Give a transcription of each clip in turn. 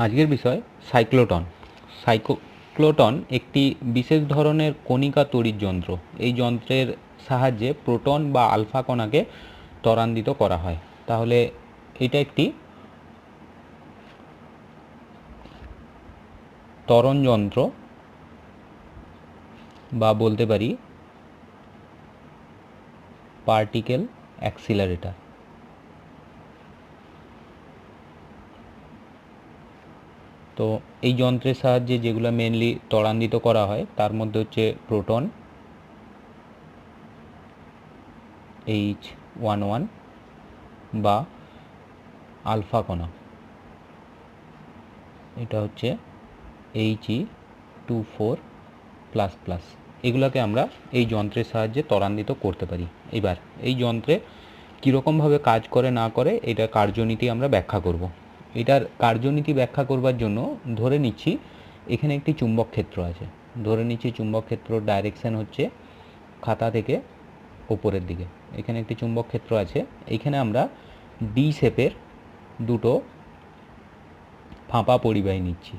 আজকের বিষয় cyclotron. Cyclotron একটি বিশেষ ধরনের কণিকা তড়িৎ যন্ত্র। এই যন্ত্রের সাহায্যে প্রোটন বা আলফা কণাকে ত্বরান্বিত করা হয়। তাহলে এটা একটি ত্বরণ যন্ত্র বা বলতে পারি পার্টিকেল অ্যাক্সিলারেটর। তো এই যন্ত্রের সাহায্যে যেগুলো মেনলি ত্বরান্বিত করা হয় তার মধ্যে হচ্ছে প্রোটন H11 বা আলফা কণা, এটা হচ্ছে He24++। এগুলোকে আমরা এই যন্ত্রের সাহায্যে ত্বরান্বিত করতে পারি। এবার এই যন্ত্রে কীরকমভাবে কাজ করে না করে এটা কার্যনীতি আমরা ব্যাখ্যা করব। এটার কার্যনীতি ব্যাখ্যা করবার জন্য ধরে নিচ্ছি এখানে একটি চুম্বক ক্ষেত্র আছে। ধরে নিচ্ছি চুম্বক ক্ষেত্রর ডাইরেকশান হচ্ছে খাতা থেকে ওপরের দিকে। এখানে একটি চুম্বক ক্ষেত্র আছে। এখানে আমরা ডি শেপের দুটো ফাঁপা পরিবাহী নিচ্ছি,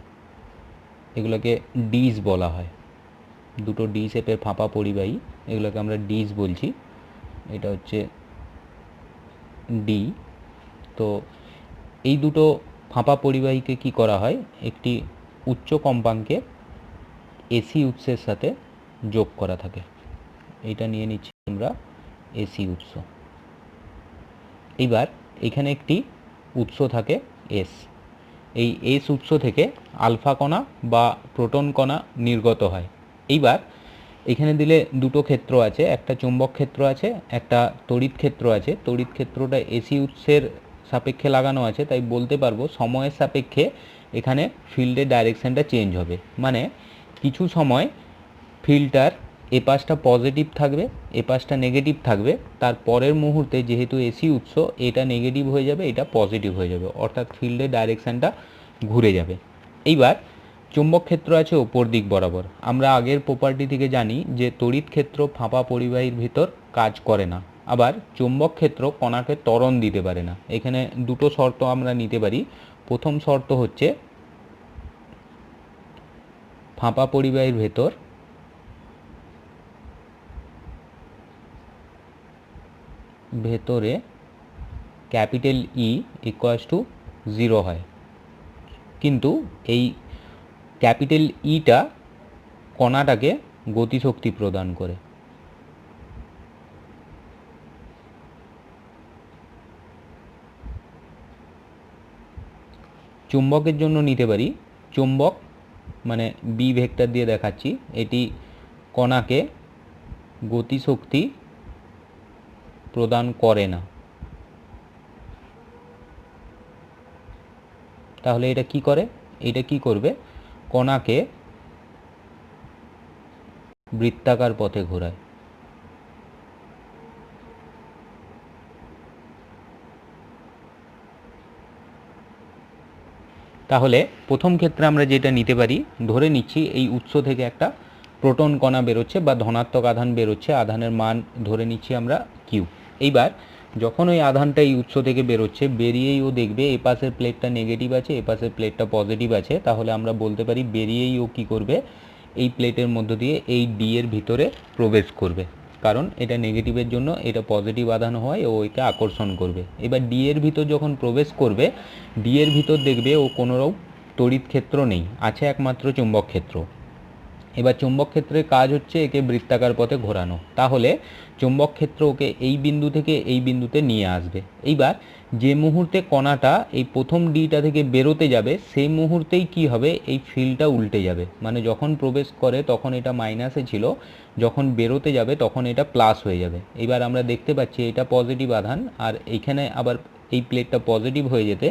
এগুলোকে ডিস বলা হয়। দুটো ডি শেপের ফাঁপা পরিবাহী, এগুলোকে আমরা ডিস বলছি। এটা হচ্ছে ডি। তো এই দুটো ফাঁপা পরিবাহীকে কি করা হয়, একটি উচ্চ কম্পাঙ্কে এসি উৎসের সাথে যোগ করা থাকে। এটা নিয়ে নিচ্ছি আমরা এসি উৎস। এবার এখানে একটি উৎস থাকে এস। এই এস উৎস থেকে আলফা কণা বা প্রোটন কণা নির্গত হয়। এইবার এখানে দিলে দুটো ক্ষেত্র আছে, একটা চুম্বক ক্ষেত্র আছে, একটা তড়িৎ ক্ষেত্র আছে। তড়িৎ ক্ষেত্রটা এসি উৎসের সাপেক্ষে লাগানো আছে, তাই বলতে পারবো সময়ের সাপেক্ষে এখানে ফিল্ডের ডাইরেকশানটা চেঞ্জ হবে। মানে কিছু সময় ফিল্ডটার এ পাশটা পজিটিভ থাকবে, এ পাশটা নেগেটিভ থাকবে, তার পরের মুহূর্তে যেহেতু এসি উৎস, এটা নেগেটিভ হয়ে যাবে, এটা পজিটিভ হয়ে যাবে, অর্থাৎ ফিল্ডের ডাইরেকশানটা ঘুরে যাবে। এইবার চুম্বক ক্ষেত্র আছে ওপর দিক বরাবর। আমরা আগের প্রপার্টি থেকে জানি যে তড়িৎ ক্ষেত্র ফাঁপা পরিবাহীর ভিতর কাজ করে না, আবার চুম্বক ক্ষেত্র কণাকে ত্বরণ দিতে পারে না। এখানে দুটো শর্ত আমরা নিতে পারি। প্রথম শর্ত হচ্ছে ফাঁপা পরিবাহীর ভেতর ভেতরে ক্যাপিটাল ই ইকুয়ালস টু 0 হয়, কিন্তু এই ক্যাপিটাল ইটা কণাটাকে গতিশক্তি প্রদান করে। চুম্বকের জন্য নিতে পারি, চুম্বক মানে বি ভেক্টর দিয়ে দেখাচ্ছি, এটি কণাকে গতিশক্তি প্রদান করে না। তাহলে এটা কি করে, এটা কি করবে, কণাকে বৃত্তাকার পথে ঘোরায়। তাহলে প্রথম ক্ষেত্রে আমরা যেটা নিতে পারি, ধরে নিচ্ছি এই উৎস থেকে একটা প্রোটন কণা বেরোচ্ছে বা ধনাত্মক আধান বেরোচ্ছে, আধানের মান ধরে নিচ্ছি আমরা কিউ। এইবার যখন ওই আধানটা এই উৎস থেকে বেরোচ্ছে, বেরিয়েই ও দেখবে এ পাশের প্লেটটা নেগেটিভ আছে, এ পাশের প্লেটটা পজিটিভ আছে, তাহলে আমরা বলতে পারি বেরিয়েই ও কী করবে, এই প্লেটের মধ্য দিয়ে এই ডি এর ভিতরে প্রবেশ করবে, কারণ এটা নেগেটিভের জন্য এটা পজিটিভ আধান হয় ও একে আকর্ষণ করবে। এবার ডি এর ভিতর যখন প্রবেশ করবে, ডি এর ভিতর দেখবে ও কোনোরকম তড়িৎ ক্ষেত্র নেই, আছে একমাত্র চুম্বক ক্ষেত্র। এবার চুম্বক ক্ষেত্রের কাজ হচ্ছে একে বৃত্তাকার পথে ঘোরানো। তাহলে চুম্বক ক্ষেত্র ওকে এই বিন্দু থেকে এই বিন্দুতে নিয়ে আসবে। এইবার যে মুহূর্তে কণাটা এই প্রথম ডিটা থেকে বেরোতে যাবে, সেই মুহূর্তেই কি হবে, এই ফিল্ডটা উল্টে যাবে। মানে যখন প্রবেশ করে তখন এটা মাইনাসে ছিল, যখন বেরোতে যাবে তখন এটা প্লাস হয়ে যাবে। এবার আমরা দেখতে পাচ্ছি এটা পজিটিভ আধান, আর এইখানে আবার এই প্লেটটা পজিটিভ হয়ে যেতে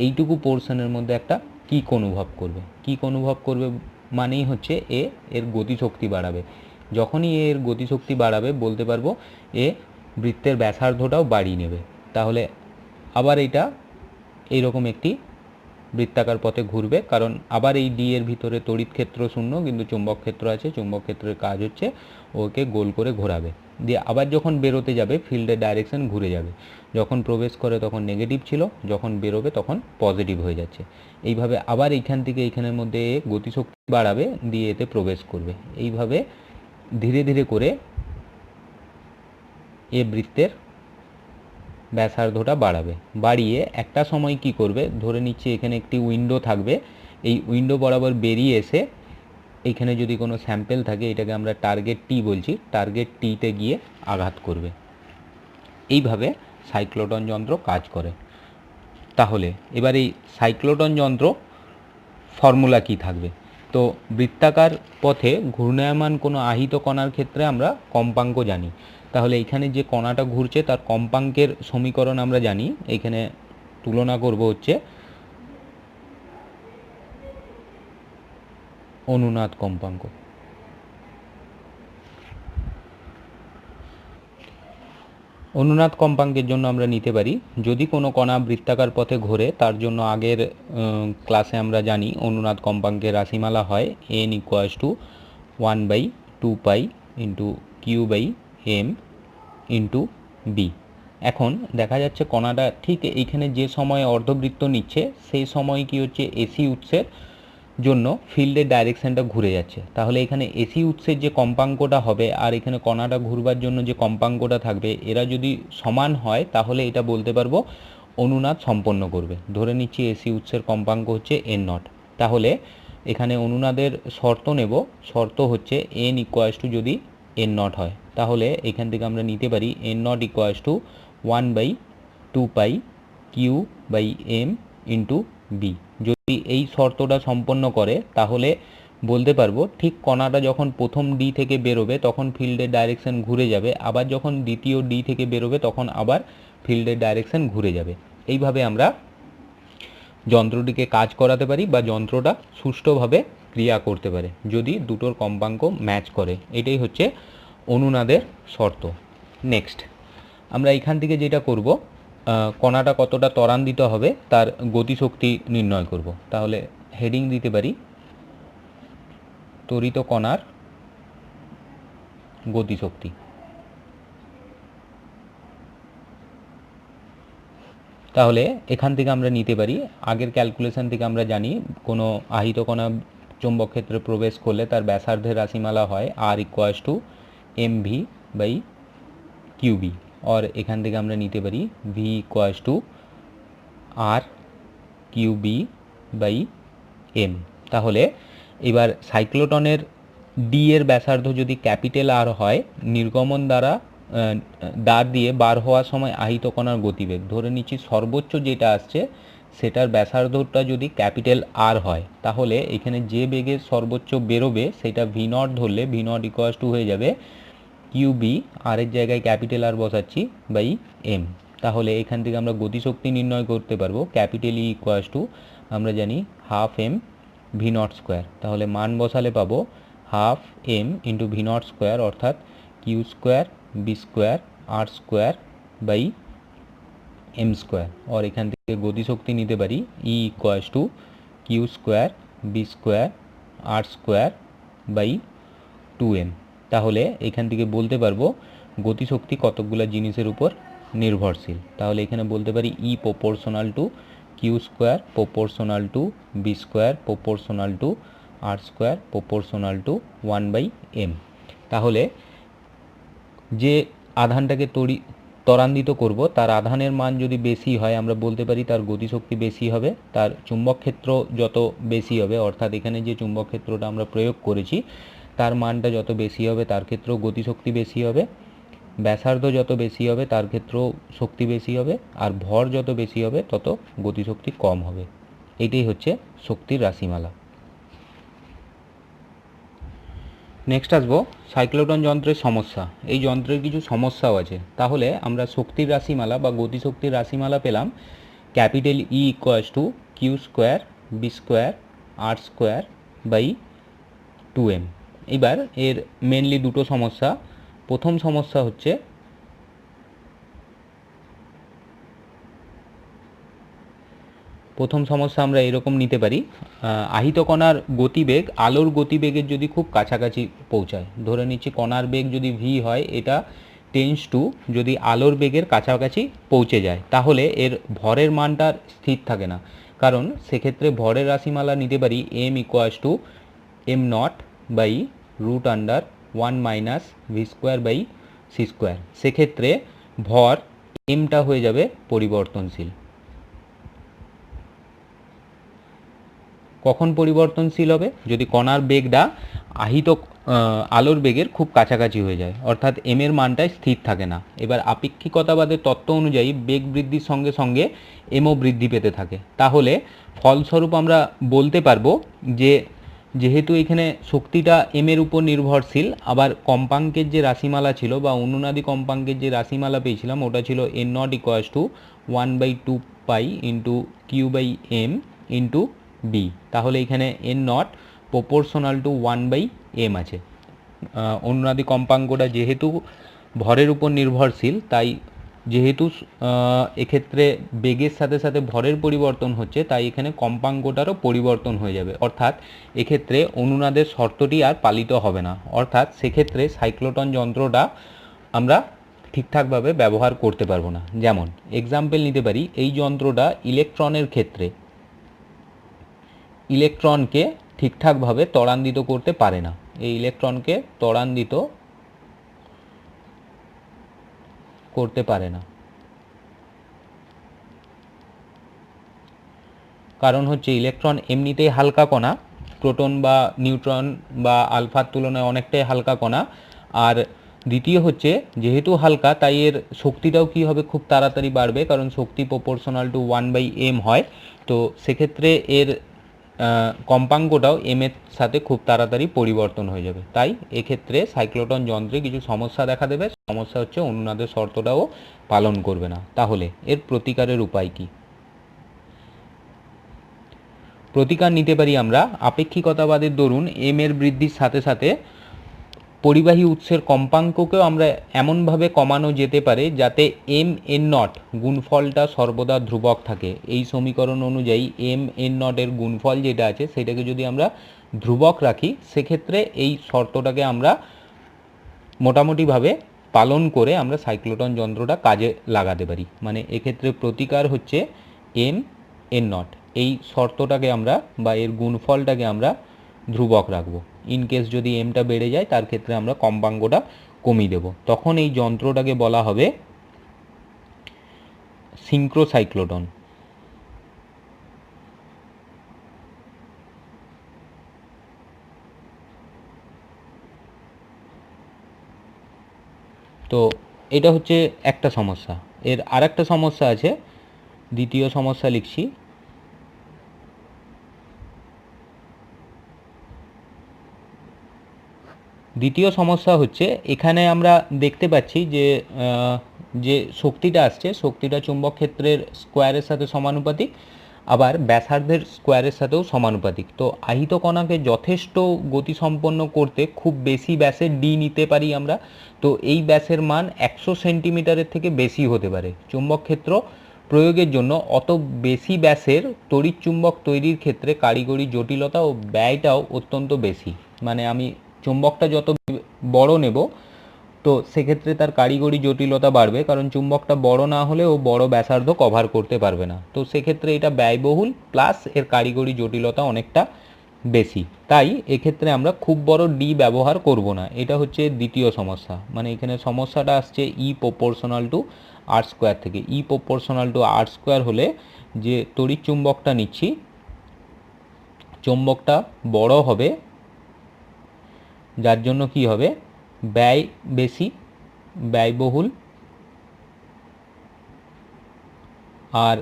এইটুকু পোর্শনের মধ্যে একটা কিক অনুভব করবে। কিক অনুভব করবে মানেই হচ্ছে এর গতিশক্তি বাড়াবে। যখনই এর গতিশক্তি বাড়াবে বলতে পারবো এ বৃত্তের ব্যাসার্ধটাও বাড়িয়ে নেবে। তাহলে আবার এটা এইরকম একটি বৃত্তাকার পথে ঘুরবে, কারণ আবার এই ডি এর ভিতরে তড়িৎ ক্ষেত্র শূন্য, কিন্তু চুম্বক ক্ষেত্র আছে। চুম্বক ক্ষেত্রের কাজ হচ্ছে ওকে গোল করে ঘোরাবে। দিয়ে আবার যখন বেরোতে যাবে ফিল্ডের ডাইরেকশন ঘুরে যাবে, যখন প্রবেশ করে তখন নেগেটিভ ছিল, যখন বেরোবে তখন পজিটিভ হয়ে যাচ্ছে। এইভাবে আবার এইখান থেকে এইখানের মধ্যে গতিশক্তি বাড়াবে, দিয়ে এতে প্রবেশ করবে। এইভাবে ধীরে ধীরে করে এ বৃত্তের ব্যাসার্ধটা বাড়াবে, বাড়িয়ে একটা সময় কি করবে, ধরে নিচ্ছি এখানে একটি উইন্ডো থাকবে, এই উইন্ডো বরাবর বেরিয়ে এসে এইখানে যদি কোনো স্যাম্পেল থাকে, এটাকে আমরা টার্গেট টি বলছি, টার্গেট টিতে গিয়ে আঘাত করবে। এইভাবে সাইক্লোটন যন্ত্র কাজ করে। তাহলে এবার এই সাইক্লোটন যন্ত্র ফর্মুলা কি থাকবে? তো বৃত্তাকার পথে ঘূর্ণায়মান কোনো আহিত কণার ক্ষেত্রে আমরা কম্পাঙ্ক জানি। তাহলে এখানে যে কণাটা ঘুরছে তার কম্পাঙ্কের সমীকরণ আমরা জানি। এখানে তুলনা করব হচ্ছে অনুনাদ কম্পাঙ্ক। অনুনাদ কম্পাঙ্কের জন্য আমরা নিতে পারি, যদি কোনো কণা বৃত্তাকার পথে ঘোরে তার জন্য আগের ক্লাসে আমরা জানি অনুনাদ কম্পাঙ্কের রাশিমালা হয় n = 1/2π × q/m × b। এখন দেখা যাচ্ছে কণাটা ঠিক এইখানে যে সময়ে অর্ধবৃত্ত নিচ্ছে সেই সময় কি হচ্ছে, এসি উৎসের জন্য ফিল্ডের ডাইরেকশনটা ঘুরে যাচ্ছে। তাহলে এখানে এসি উৎসের যে কম্পাঙ্কটা হবে আর এখানে কণাটা ঘুরবার জন্য যে কম্পাঙ্কটা থাকবে, এরা যদি সমান হয় তাহলে এটা বলতে পারবো অনুনাদ সম্পন্ন করবে। ধরে নিচ্ছি এসি উৎসের কম্পাঙ্ক হচ্ছে n0। তাহলে এখানে অনুনাদের শর্ত নেব, শর্ত হচ্ছে n = যদি n0 হয়, তাহলে এখান থেকে আমরা নিতে পারি n0 = 1/2π q/m × b। যদি এই শর্তটা সম্পন্ন করে তাহলে বলতে পারবো ঠিক কণাটা যখন প্রথম ডি থেকে বেরোবে তখন ফিল্ডের ডাইরেকশন ঘুরে যাবে, আবার যখন দ্বিতীয় ডি থেকে বেরোবে তখন আবার ফিল্ডের ডাইরেকশন ঘুরে যাবে। এইভাবে আমরা যন্ত্রটিকে কাজ করাতে পারি বা যন্ত্রটা সুষ্ঠুভাবে ক্রিয়া করতে পারে যদি দুটোর কম্পাঙ্ক ম্যাচ করে। এটাই হচ্ছে অনুনাদের শর্ত। নেক্সট আমরা এখান থেকে যেটা করব, কণাটা কতটা ত্বরান্বিত হবে তার গতিশক্তি নির্ণয় করব। তাহলে হেডিং দিতে পারি ত্বরিত কণার গতিশক্তি। তাহলে এখান থেকে আমরা নিতে পারি, আগের ক্যালকুলেশন থেকে আমরা জানি কোনো আহিত কণা চৌম্বক ক্ষেত্রে প্রবেশ করলে তার ব্যাসার্ধের রাশিমালা হয় r = mv/qb, और এখান থেকে আমরা নিতে পারি v = r/m। তাহলে এবার সাইক্লোটনের ডি এর ব্যাসার্ধ যদি ক্যাপিটাল আর হয়, নির্গমন দ্বার দিয়ে বার হওয়ার সময় আহিত কণার গতিবেগ, ধরে নিচ্ছি সর্বোচ্চ যেটা আসছে সেটার ব্যাসার্ধটা যদি ক্যাপিটাল আর হয়, তাহলে এখানে যে বেগে সর্বোচ্চ বেরোবে সেটা v0 ধরলে v0 = হয়ে যাবে qb, আর এর জায়গায় ক্যাপিটাল আর বসাচ্ছি /m। তাহলে এখান থেকে আমরা গতিশক্তি নির্ণয় করতে পারবো ক্যাপিটাল E = আমরা জানি 12m v0²। তাহলে মান বসালে পাবো 12m × v0² অর্থাৎ q² b² r²/m²। और এখান থেকে গতিশক্তি নিতে পারি E = q² b² r²/2m। তাহলে এখান থেকে বলতে পারবো গতিশক্তি কতগুলো জিনিসের উপর নির্ভরশীল। তাহলে এখানে বলতে পারি E = q² = b² = r² = 1/m। তাহলে যে আধানটাকে ত্বরান্বিত করব তার আধানের মান যদি বেশি হয় আমরা বলতে পারি তার গতিশক্তি বেশি হবে, তার চুম্বক ক্ষেত্র যত বেশি হবে, অর্থাৎ এখানে যে চুম্বক ক্ষেত্রটা আমরা প্রয়োগ করেছি তার মানটা যত বেশি হবে তার ক্ষেত্রেও গতিশক্তি বেশি হবে, ব্যাসার্ধ যত বেশি হবে তার ক্ষেত্রেও শক্তি বেশি হবে, আর ভর যত বেশি হবে তত গতিশক্তি কম হবে। এটাই হচ্ছে শক্তির রাশিমালা। নেক্সট আসবো সাইক্লোটন যন্ত্রের সমস্যা। এই যন্ত্রের কিছু সমস্যাও আছে। তাহলে আমরা শক্তির রাশিমালা বা গতিশক্তির রাশিমালা পেলাম capital E = q² b² r²/2m। এবার এর মেনলি দুটো সমস্যা। প্রথম সমস্যা হচ্ছে আমরা এরকম নিতে পারি, আহিত কণার গতিবেগ আলোর গতিবেগের যদি খুব কাছাকাছি পৌঁছায়, ধরে নিচ্ছি কণার বেগ যদি v হয়, এটা টেন্স টু যদি আলোর বেগের কাছাকাছি পৌঁছে যায় তাহলে এর ভরের মানটা স্থির থাকে না, কারণ সেক্ষেত্রে ভরের রাশিমালা নিতে পারি m equals to m not by root under 1 minus v square by c square. সেক্ষেত্রে ভর এমটা হয়ে যাবে পরিবর্তনশীল। কখন পরিবর্তনশীল হবে? যদি কণার বেগটা আহিত আলোর বেগের খুব কাছাকাছি হয়ে যায়, অর্থাৎ এম এর মানটাই স্থির থাকে না। এবার আপেক্ষিকতাবাদের তত্ত্ব অনুযায়ী বেগ বৃদ্ধির সঙ্গে সঙ্গে এমও বৃদ্ধি পেতে থাকে। তাহলে ফলস্বরূপ আমরা বলতে পারবো যে যেহেতু এখানে শক্তিটা এম এর উপর নির্ভরশীল, আবার কম্পাঙ্কের যে রাশিমালা ছিল বা অনুনাদি কম্পাঙ্কের যে রাশিমালা পেয়েছিলাম ওটা ছিল n not equals to 1/2 pi into q by m into b. তাহলে এখানে N not proportional to 1/m আছে। অনুনাদি কম্পাঙ্কটা যেহেতু ভরের উপর নির্ভরশীল, তাই যেহেতু এক্ষেত্রে বেগের সাথে সাথে ভরের পরিবর্তন হচ্ছে, তাই এখানে কম্পাঙ্কটারও পরিবর্তন হয়ে যাবে, অর্থাৎ এক্ষেত্রে অনুনাদের শর্তটি আর পালিত হবে না। অর্থাৎ সেক্ষেত্রে সাইক্লোটন যন্ত্রটা আমরা ঠিকঠাকভাবে ব্যবহার করতে পারবো না। যেমন এক্সাম্পল নিতে পারি, এই যন্ত্রটা ইলেকট্রনের ক্ষেত্রে ইলেকট্রনকে ঠিকঠাকভাবে ত্বরান্বিত করতে পারে না। এই ইলেকট্রনকে ত্বরান্বিত করতে পারে না, কারণ হচ্ছে ইলেকট্রন এমনিতেই হালকা কণা, প্রোটন বা নিউট্রন বা আলফার তুলনায় অনেকটাই হালকা কণা। আর দ্বিতীয় হচ্ছে যেহেতু হালকা, তাই এর শক্তিটাও কী হবে, খুব তাড়াতাড়ি বাড়বে, কারণ শক্তি প্রপোর্শনাল টু 1/m হয়। তো সেক্ষেত্রে এর কম্পাঙ্কটাও এম এর সাথে খুব তাড়াতাড়ি পরিবর্তন হয়ে যাবে। তাই এক্ষেত্রে সাইক্লোটন যন্ত্রে কিছু সমস্যা দেখা দেবে। সমস্যা হচ্ছে অনুনাদের শর্তটাও পালন করবে না। তাহলে এর প্রতিকারের উপায় কি? প্রতিকার নিতে পারি আমরা আপেক্ষিকতাবাদের দরুন এম এর বৃদ্ধির সাথে সাথে পরিবাহী উৎসের কম্পাঙ্ককেও আমরা এমনভাবে কমানো যেতে পারে যাতে এম এন নট গুণফলটা সর্বদা ধ্রুবক থাকে। এই সমীকরণ অনুযায়ী এম এন নটের গুণফল যেটা আছে সেটাকে যদি আমরা ধ্রুবক রাখি, সেক্ষেত্রে এই শর্তটাকে আমরা মোটামুটিভাবে পালন করে আমরা সাইক্লোটন যন্ত্রটা কাজে লাগাতে পারি। মানে এক্ষেত্রে প্রতিকার হচ্ছে এম এন নট, এই শর্তটাকে আমরা বা এর গুণফলটাকে আমরা ধ্রুবক রাখবো। ইনকেস যদি এমটা বেড়ে যায় তার ক্ষেত্রে আমরা কম্পাঙ্কটা কমিয়ে দেব। তখন এই যন্ত্রটাকে বলা হবে সিঙ্ক্রোসাইক্লোটন। তো এটা হচ্ছে একটা সমস্যা। এর আরেকটা সমস্যা আছে, দ্বিতীয় সমস্যা লিখছি। দ্বিতীয় সমস্যা হচ্ছে এখানে আমরা দেখতে পাচ্ছি যে যে শক্তিটা আসছে শক্তিটা চুম্বক ক্ষেত্রের স্কোয়ারের সাথে সমানুপাতিক, আবার ব্যাসার্ধের স্কোয়ারের সাথেও সমানুপাতিক। তো আহিত কণাকে যথেষ্ট গতিসম্পন্ন করতে খুব বেশি ব্যাসের ডি নিতে পারি আমরা। তো এই ব্যাসের মান 100 সেন্টিমিটারের থেকে বেশি হতে পারে। চুম্বক ক্ষেত্র প্রয়োগের জন্য অত বেশি ব্যাসের তড়িৎ চুম্বক তৈরির ক্ষেত্রে কারিগরি জটিলতা ও ব্যয়টাও অত্যন্ত বেশি। মানে আমি চুম্বকটা যত বড় নেব, তো সেক্ষেত্রে তার কারিগরি জটিলতা বাড়বে, কারণ চুম্বকটা বড় না হলে ও বড় ব্যাসার্ধ কভার করতে পারবে না। তো সেক্ষেত্রে এটা ব্যয়বহুল, প্লাস এর কারিগরি জটিলতা অনেকটা বেশি। তাই এক্ষেত্রে আমরা খুব বড় ডি ব্যবহার করব না। এটা হচ্ছে দ্বিতীয় সমস্যা। মানে এখানে সমস্যাটা আসছে ই প্রপোর্শনাল টু আর স্কোয়ার থেকে। ই প্রপোর্শনাল টু আর স্কোয়ার হলে যে তড়িৎ চুম্বকটা নিচ্ছি, চুম্বকটা বড় হবে, যার জন্য কি হবে, ব্যয় বেশি, ব্যয়বহুল। আর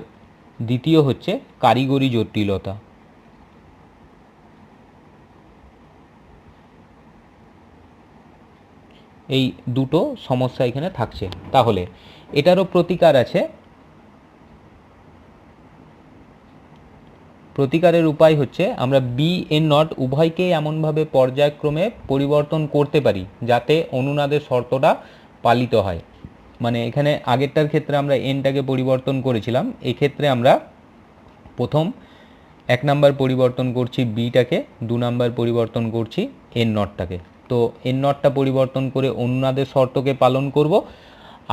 দ্বিতীয় হচ্ছে কারিগরি জটিলতা। এই দুটো সমস্যা এখানে থাকছে। তাহলে এটারও প্রতিকার আছে। প্রতিকারের উপায় হচ্ছে আমরা বি এন নট উভয়কে এমনভাবে পর্যায়ক্রমে পরিবর্তন করতে পারি যাতে অনুনাদের শর্তটা পালিত হয়। মানে এখানে আগেরটার ক্ষেত্রে আমরা এনটাকে পরিবর্তন করেছিলাম, এক্ষেত্রে আমরা প্রথম 1 নাম্বার পরিবর্তন করছি বিটাকে, 2 নাম্বার পরিবর্তন করছি এন নটটাকে। তো এন নটটা পরিবর্তন করে অনুনাদের শর্তকে পালন করব।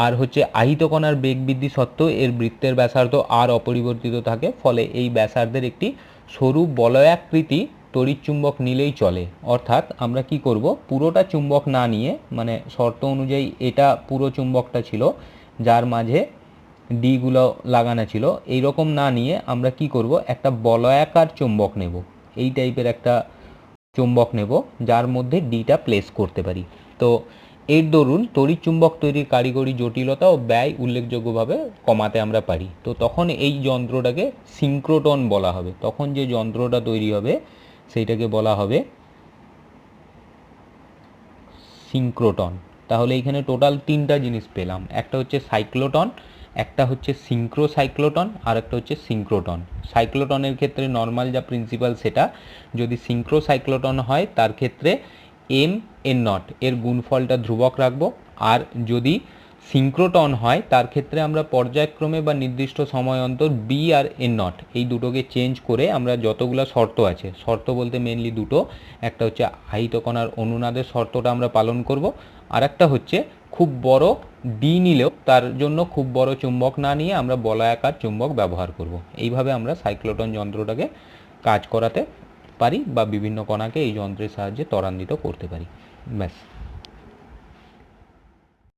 আর হচ্ছে আহিত কণার বেগ বৃদ্ধি সত্ত্বেও এর বৃত্তের ব্যাসার্ধ আর অপরিবর্তিত থাকে, ফলে এই ব্যাসার্ধের একটি সরু বলয়াকৃতি তড়িৎ চুম্বক নিলেই চলে। অর্থাৎ আমরা কি করব, পুরোটা চুম্বক না নিয়ে, মানে শর্ত অনুযায়ী এটা পুরো চুম্বকটা ছিল যার মাঝে ডিগুলো লাগানো ছিল, এই রকম না নিয়ে আমরা কি করব, একটা বলয়াকার চুম্বক নেব, এই টাইপের একটা চুম্বক নেব যার মধ্যে ডিটা প্লেস করতে পারি। তো এর দরুন তড়িৎ চুম্বক তৈরির কারিগরি জটিলতা ও ব্যয় উল্লেখযোগ্যভাবে কমাতে আমরা পারি। তো তখন এই যন্ত্রটাকে সিঙ্ক্রোটন বলা হবে। তখন যে যন্ত্রটা তৈরি হবে সেইটাকে বলা হবে সিঙ্ক্রোটন। তাহলে এইখানে টোটাল তিনটা জিনিস পেলাম, একটা হচ্ছে সাইক্লোটন, একটা হচ্ছে সিঙ্ক্রোসাইক্লোটন, আর একটা হচ্ছে সিঙ্ক্রোটন। সাইক্লোটনের ক্ষেত্রে নর্মাল যা প্রিন্সিপাল সেটা, যদি সিঙ্ক্রোসাইক্লোটন হয় তার ক্ষেত্রে এম এন নট এর গুণফলটা ধ্রুবক রাখবো, আর যদি সিঙ্ক্রোটন হয় তার ক্ষেত্রে আমরা পর্যায়ক্রমে বা নির্দিষ্ট সময় অন্তর বি আর এন নট এই দুটোকে চেঞ্জ করে আমরা যতগুলো শর্ত আছে, শর্ত বলতে মেনলি দুটো, একটা হচ্ছে আহিত কণার অনুনাদের শর্তটা আমরা পালন করব, আর একটা হচ্ছে খুব বড় ডি নিলেও তার জন্য খুব বড় চুম্বক না নিয়ে আমরা বলয়াকার চুম্বক ব্যবহার করব। এইভাবে আমরা সাইক্লোটন যন্ত্রটাকে কাজ করাতে পারি বা বিভিন্ন কণাকে এই যন্ত্রের সাহায্যে ত্বরান্বিত করতে পারি। ব্যাস।